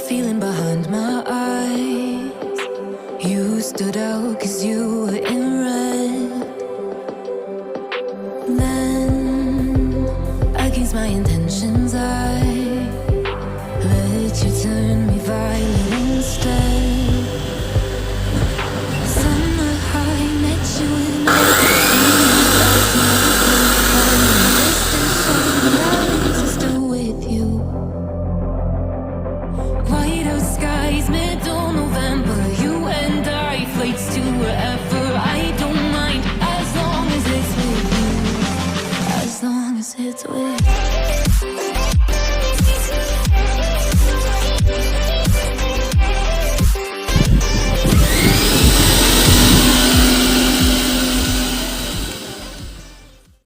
feeling behind my eyes. You stood out 'cause you were in red. Then, against my intentions, I let you turn me violent instead. Summer high, met you in my distance from the lights, I'm still with you. Whiteout skies, middle November, you and I, flights to wherever. I don't mind as long as it's with you, as long as it's with you.